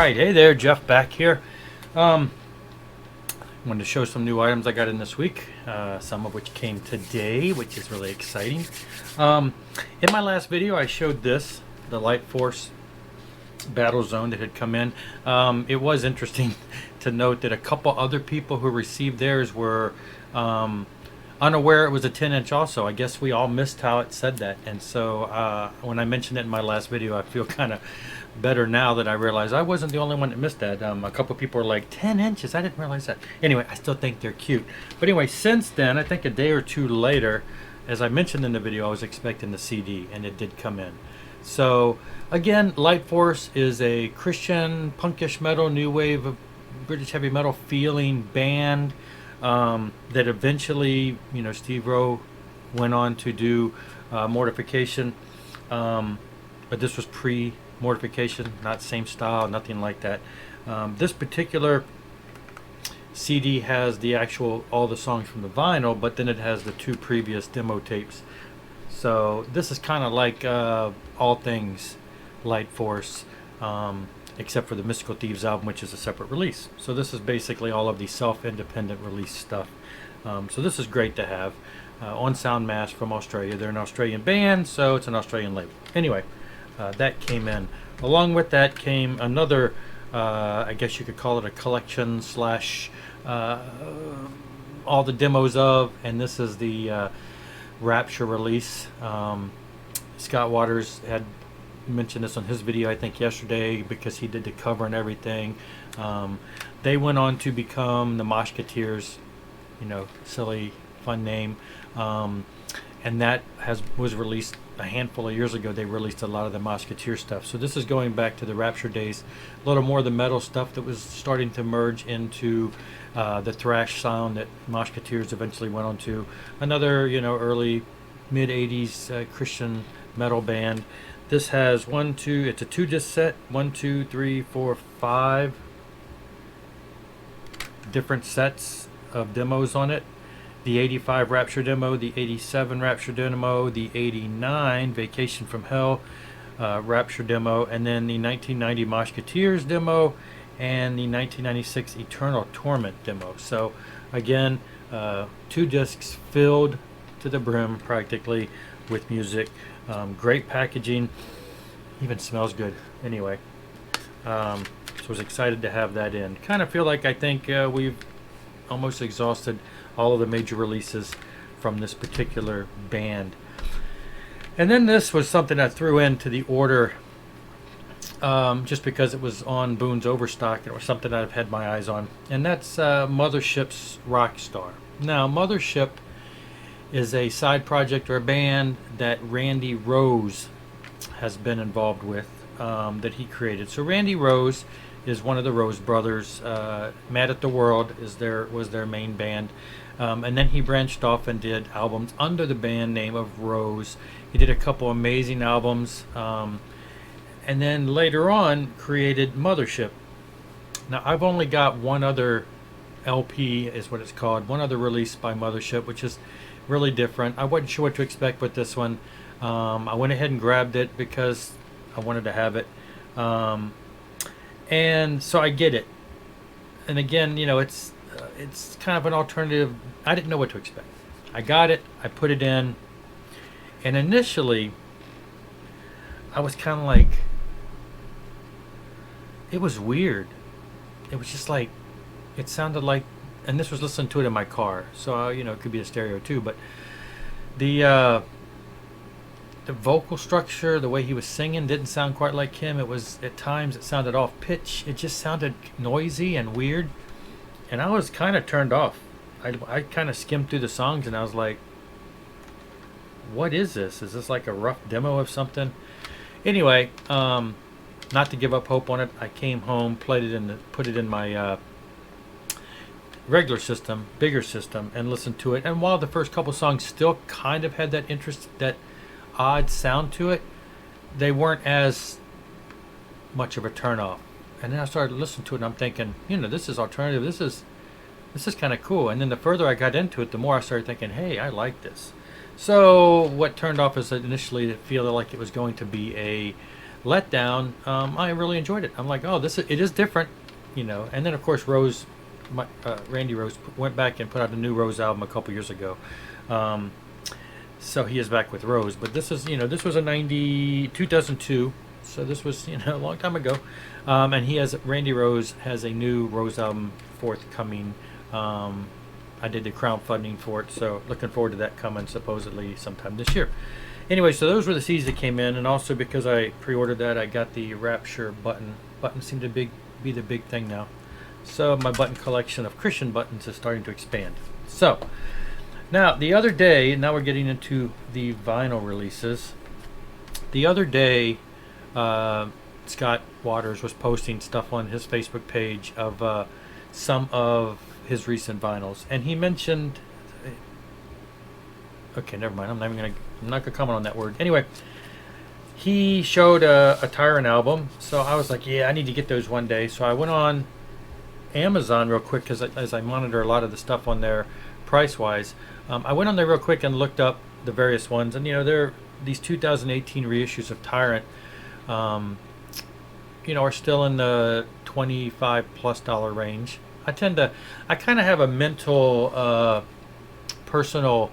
Alright, hey there, Jeff back here. Wanted to show some new items I got in this week, some of which came today, which is really exciting. In my last video I showed this, the Light Force Battle Zone that had come in. It was interesting to note that a couple other people who received theirs were unaware it was a 10-inch also. I guess we all missed how it said that, and so when I mentioned it in my last video, I feel kind of better now that I realize I wasn't the only one that missed that. A couple people were like, 10 inches, I didn't realize that. Anyway, I still think they're cute. But anyway, since then, I think a day or two later, as I mentioned in the video, I was expecting the CD, and it did come in. So again, Light Force is a Christian punkish metal, new wave of British heavy metal feeling band that eventually, you know, Steve Rowe went on to do Mortification, but this was pre-Mortification, not same style, nothing like that. This particular CD has the actual, all the songs from the vinyl, but then it has the two previous demo tapes. So this is kind of like all things Light Force, except for the Mystical Thieves album, which is a separate release. So this is basically all of the self-independent release stuff. So this is great to have on Soundmass from Australia. They're an Australian band, so it's an Australian label. Anyway, that came in. Along with that came another, I guess you could call it a collection slash all the demos of, and this is the Rapture release. Scott Waters had mentioned this on his video, I think yesterday, because he did the cover and everything. They went on to become the Moshketeers, you know, silly fun name, and that was released a handful of years ago. They released a lot of the Moshketeer stuff, so this is going back to the Rapture days, a little more of the metal stuff that was starting to merge into the thrash sound that Moshketeers eventually went on to. Another, you know, early mid 80s Christian metal band. This has it's a 2-disc set, 1, 2, 3, 4, 5 different sets of demos on it. The 85 Rapture demo, the 87 Rapture demo, the 89 Vacation from Hell Rapture demo, and then the 1990 Moshketeers demo, and the 1996 Eternal Torment demo. So again, 2 discs filled to the brim practically with music. Great packaging, even smells good. Anyway, so I was excited to have that in. Kind of feel like I think we've almost exhausted all of the major releases from this particular band. And then this was something I threw into the order just because it was on Boone's Overstock. It was something I've had my eyes on, and that's Mothership's Rockstar. Now, Mothership is a side project or a band that Randy Rose has been involved with, that he created. So Randy Rose is one of the Rose brothers. Mad at the World was their main band, and then he branched off and did albums under the band name of Rose. He did a couple amazing albums, and then later on created Mothership. Now I've only got one other LP, is what it's called, one other release by Mothership, which is really different. I wasn't sure what to expect with this one. I went ahead and grabbed it because I wanted to have it, and so I get it. And again, you know, it's kind of an alternative. I didn't know what to expect. I got it, I put it in, and initially I was kind of like, it was weird. It was just like, it sounded like, and this was listening to it in my car, so you know, it could be a stereo too, but the vocal structure, the way he was singing, didn't sound quite like him. It was, at times it sounded off pitch. It just sounded noisy and weird, and I was kind of turned off. I kind of skimmed through the songs and I was like, what is this? Is this like a rough demo of something? Anyway, not to give up hope on it, I came home, put it in my regular system, bigger system, and listened to it. And while the first couple songs still kind of had that interest, that odd sound to it, they weren't as much of a turn off. And then I started listening to it and I'm thinking, you know, this is alternative, this is kind of cool. And then the further I got into it, the more I started thinking, hey, I like this. So what turned off is initially to feel like it was going to be a letdown, I really enjoyed it. I'm like, oh, it is different, you know. And then of course Randy Rose went back and put out a new Rose album a couple years ago. So he is back with Rose, but this is, this was a 2002, so this was, a long time ago. And Randy Rose has a new Rose album forthcoming. I did the crowdfunding for it, so looking forward to that coming supposedly sometime this year. Anyway, so those were the CDs that came in, and also because I pre-ordered that, I got the Rapture button. Buttons seem to be the big thing now. So my button collection of Christian buttons is starting to expand. So now the other day, now we're getting into the vinyl releases. The other day, Scott Waters was posting stuff on his Facebook page of some of his recent vinyls, and he mentioned, okay, never mind, I'm not gonna comment on that word. Anyway, he showed a Tyrant album, so I was like, yeah, I need to get those one day. So I went on Amazon real quick, because as I monitor a lot of the stuff on there price wise, I went on there real quick and looked up the various ones, and they're these 2018 reissues of Tyrant, are still in the $25+ range. I kind of have a mental, personal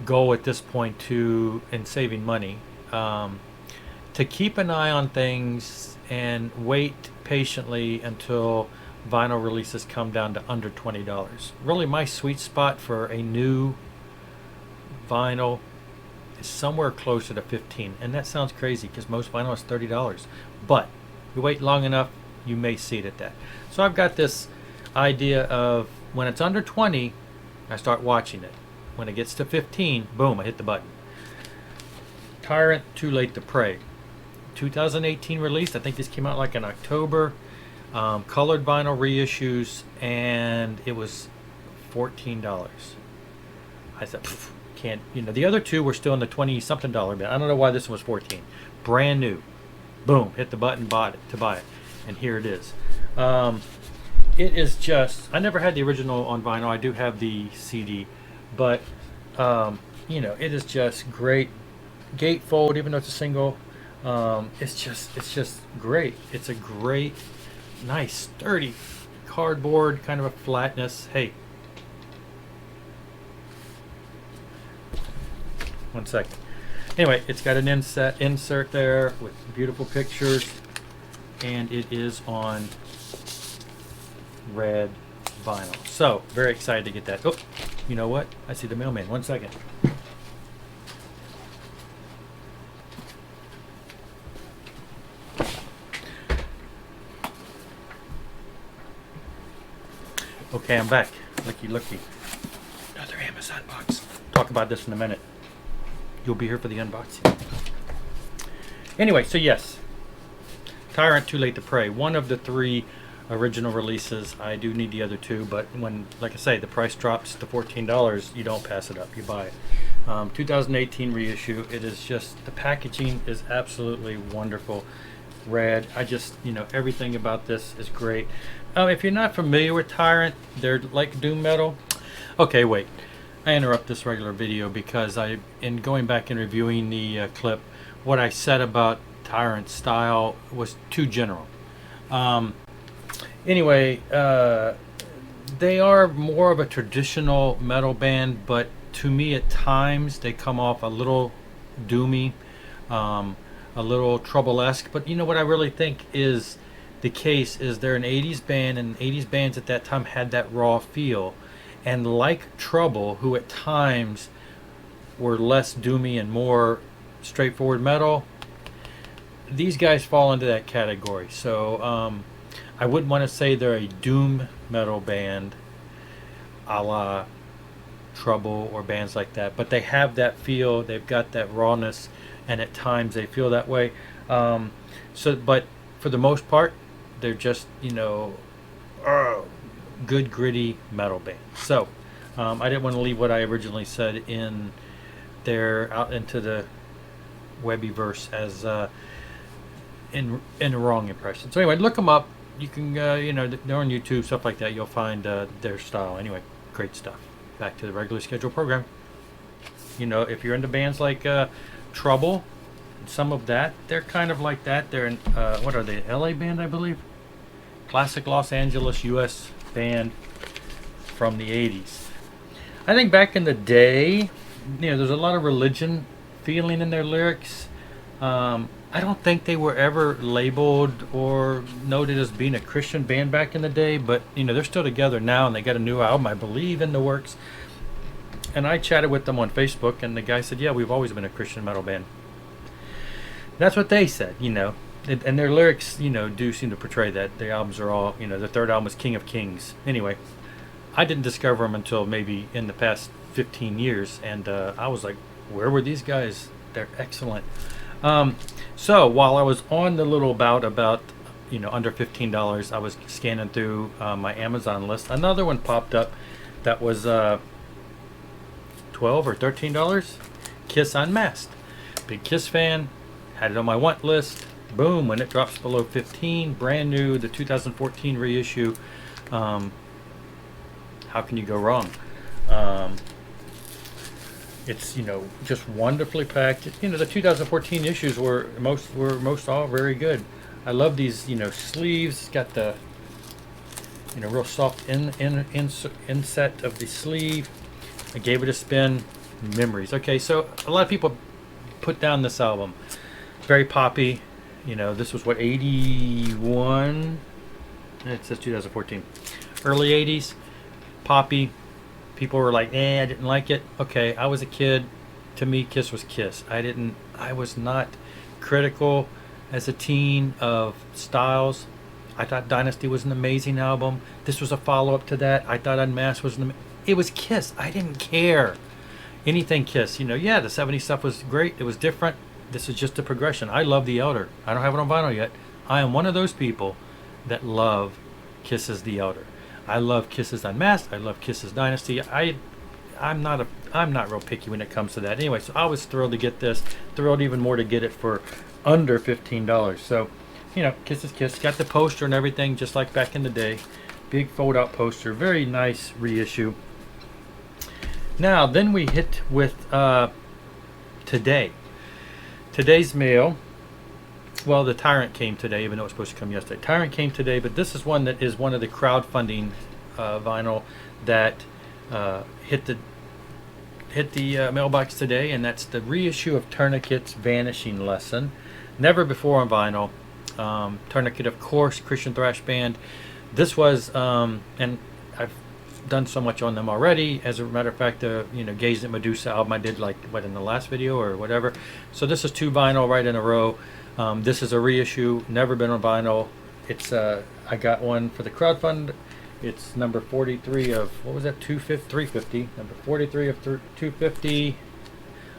goal at this point in saving money, to keep an eye on things and wait patiently until vinyl releases come down to under $20. Really, my sweet spot for a new vinyl is somewhere closer to $15, and that sounds crazy because most vinyl is $30. But you wait long enough, you may see it at that. So I've got this idea of when it's under 20, I start watching it. When it gets to 15, boom, I hit the button. Tyrant, Too Late to Pray, 2018 release. I think this came out like in October. Colored vinyl reissues, and it was $14. I said, can't. The other two were still in the 20-something dollar bit. I don't know why this one was 14. Brand new. Boom, hit the button, bought it to buy it, and here it is. It is just, I never had the original on vinyl. I do have the CD, but it is just great. Gatefold, even though it's a single, it's just great. It's a great, nice, sturdy cardboard, kind of a flatness. Hey, one second. Anyway, it's got an insert there with beautiful pictures, and it is on red vinyl. So very excited to get that. Oh, you know what? I see the mailman. One second. Okay, I'm back. Looky. Another Amazon box. Talk about this in a minute. You'll be here for the unboxing. Anyway, so yes, Tyrant, Too Late to Pray. One of the 3 original releases. I do need the other 2, but when, like I say, the price drops to $14, you don't pass it up. You buy it. 2018 reissue. It is just, the packaging is absolutely wonderful. Red. I just, everything about this is great. If you're not familiar with Tyrant, they're like doom metal. Okay, wait. I interrupt this regular video because in going back and reviewing the clip, what I said about Tyrant style was too general. Anyway, they are more of a traditional metal band, but to me at times they come off a little doomy, a little Trouble-esque. But what I really think is the case is they're an 80s band, and 80s bands at that time had that raw feel. And like Trouble, who at times were less doomy and more straightforward metal, these guys fall into that category. So I wouldn't want to say they're a doom metal band a la Trouble or bands like that, but they have that feel. They've got that rawness, and at times they feel that way. But for the most part, they're just good gritty metal band. So I didn't want to leave what I originally said in there out into the Webbyverse as in the wrong impression. So anyway, look them up. You can they're on YouTube, stuff like that. You'll find their style. Anyway, great stuff. Back to the regular schedule program. If you're into bands like Trouble, some of that. They're kind of like that. They're in, what are they, LA band, I believe? Classic Los Angeles, US band from the 80s. I think back in the day, there's a lot of religion feeling in their lyrics. I don't think they were ever labeled or noted as being a Christian band back in the day, but they're still together now, and they got a new album, I believe, in the works. And I chatted with them on Facebook, and the guy said, yeah, we've always been a Christian metal band. That's what they said, and their lyrics, do seem to portray that. Their albums are all, the third album is King of Kings. Anyway, I didn't discover them until maybe in the past 15 years, and I was like, where were these guys? They're excellent. So while I was on the little bout about, under $15, I was scanning through my Amazon list. Another one popped up that was $12 or $13. Kiss Unmasked. Big Kiss fan. Had it on my want list. Boom, when it drops below 15, brand new, the 2014 reissue. How can you go wrong? It's just wonderfully packed. The 2014 issues were most all very good. I love these sleeves. It's got the real soft inset of the sleeve. I gave it a spin. Memories. Okay, so a lot of people put down this album. Very poppy. This was what, 81? It says 2014. Early 80s. Poppy. People were like, I didn't like it. Okay, I was a kid. To me, Kiss was Kiss. I was not critical as a teen of styles. I thought Dynasty was an amazing album. This was a follow-up to that. I thought Unmasked was it was Kiss. I didn't care. Anything Kiss. Yeah, the 70s stuff was great. It was different. This is just a progression. I love The Elder. I don't have it on vinyl yet. I am one of those people that love Kiss's The Elder. I love Kiss's Unmasked. I love Kiss's Dynasty. I'm not real picky when it comes to that. Anyway, so I was thrilled to get this. Thrilled even more to get it for under $15. So, Kiss is Kiss. Got the poster and everything, just like back in the day. Big fold-out poster. Very nice reissue. Now, then we hit with today. Today's mail. Well, the Tyrant came today, even though it was supposed to come yesterday. Tyrant came today, but this is one that is one of the crowdfunding vinyl that hit the mailbox today, and that's the reissue of Tourniquet's Vanishing Lesson. Never before on vinyl. Tourniquet, of course, Christian thrash band. This was, and I've done so much on them already. As a matter of fact, the Gazed at Medusa album I did in the last video or whatever. So this is 2 vinyl right in a row. This is a reissue, never been on vinyl. It's I got one for the crowdfund. It's number 43 of, what was that, 350. Number 43 of 250.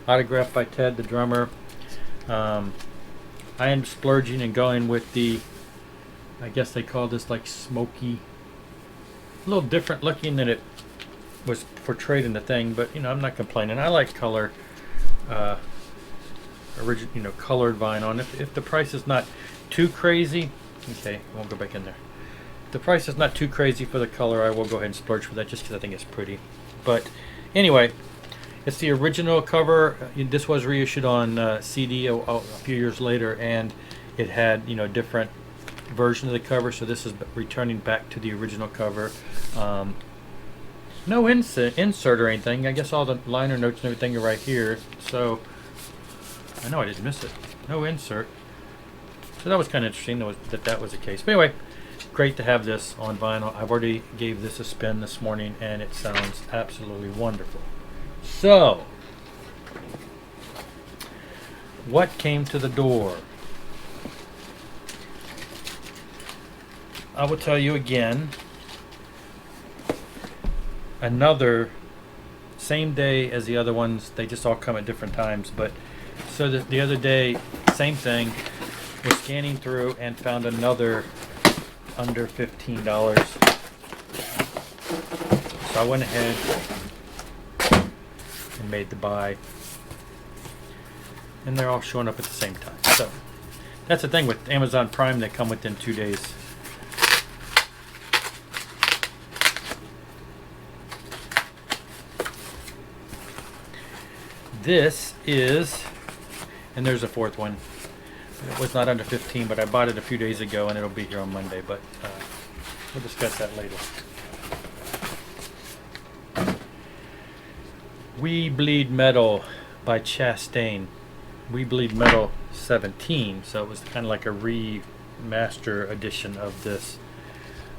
Autographed by Ted, the drummer. I am splurging and going with the, I guess they call this like smoky, a little different looking than it was portrayed in the thing, but I'm not complaining. I like color. Colored vinyl, and if the price is not too crazy, okay, I won't go back in there. If the price is not too crazy for the color, I will go ahead and splurge for that just because I think it's pretty. But anyway, it's the original cover. This was reissued on CD a few years later, and it had a different version of the cover. So this is returning back to the original cover. No insert or anything. I guess all the liner notes and everything are right here. So I know I didn't miss it. No insert. So that was kind of interesting that was the case. But anyway, great to have this on vinyl. I've already gave this a spin this morning, and it sounds absolutely wonderful. So, what came to the door? I will tell you again. Another, same day as the other ones. They just all come at different times, but so the other day, same thing, was scanning through and found another under $15. So I went ahead and made the buy. And they're all showing up at the same time. So that's the thing with Amazon Prime, they come within 2 days. This is And there's a fourth one. It was not under 15, but I bought it a few days ago, and it'll be here on Monday. But we'll discuss that later. We Bleed Metal by Chastain. We Bleed Metal 17, so it was kind of like a remaster edition of this.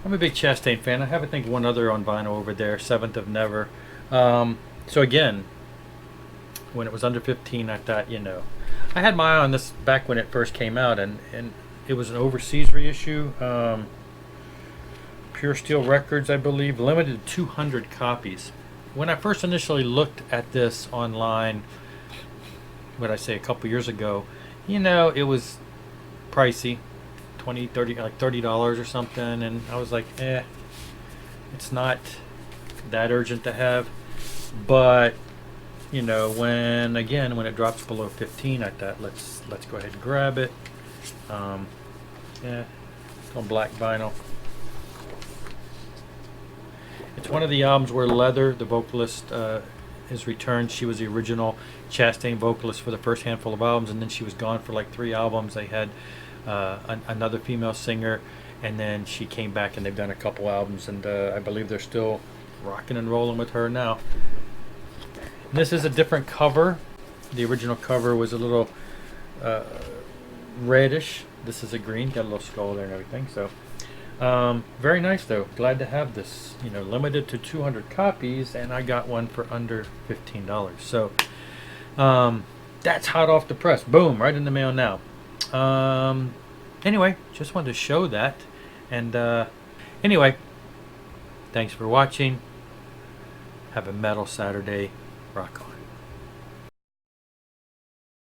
I'm a big Chastain fan. I have, I think, one other on vinyl over there, Seventh of Never. So again, when it was under 15, I thought, you know, I had my eye on this back when it first came out, and it was an overseas reissue. Pure Steel Records, I believe, limited to 200 copies. When I first initially looked at this online, what I say, a couple years ago, you know, it was pricey, like $30 or something, and I was like, it's not that urgent to have. But you know, when it drops below 15, I thought let's go ahead and grab it. Yeah, it's on black vinyl. It's one of the albums where Leather, the vocalist, is returned. She was the original Chastain vocalist for the first handful of albums, and then she was gone for like 3 albums. They had another female singer, and then she came back, and they've done a couple albums, and I believe they're still rocking and rolling with her now. And this is a different cover. The original cover was a little reddish. This is a green, got a little skull there and everything. So very nice though. Glad to have this. You know, limited to 200 copies, and I got one for under $15. So that's hot off the press. Boom, right in the mail now. Anyway, just wanted to show that. And anyway, thanks for watching. Have a metal Saturday. Rock on.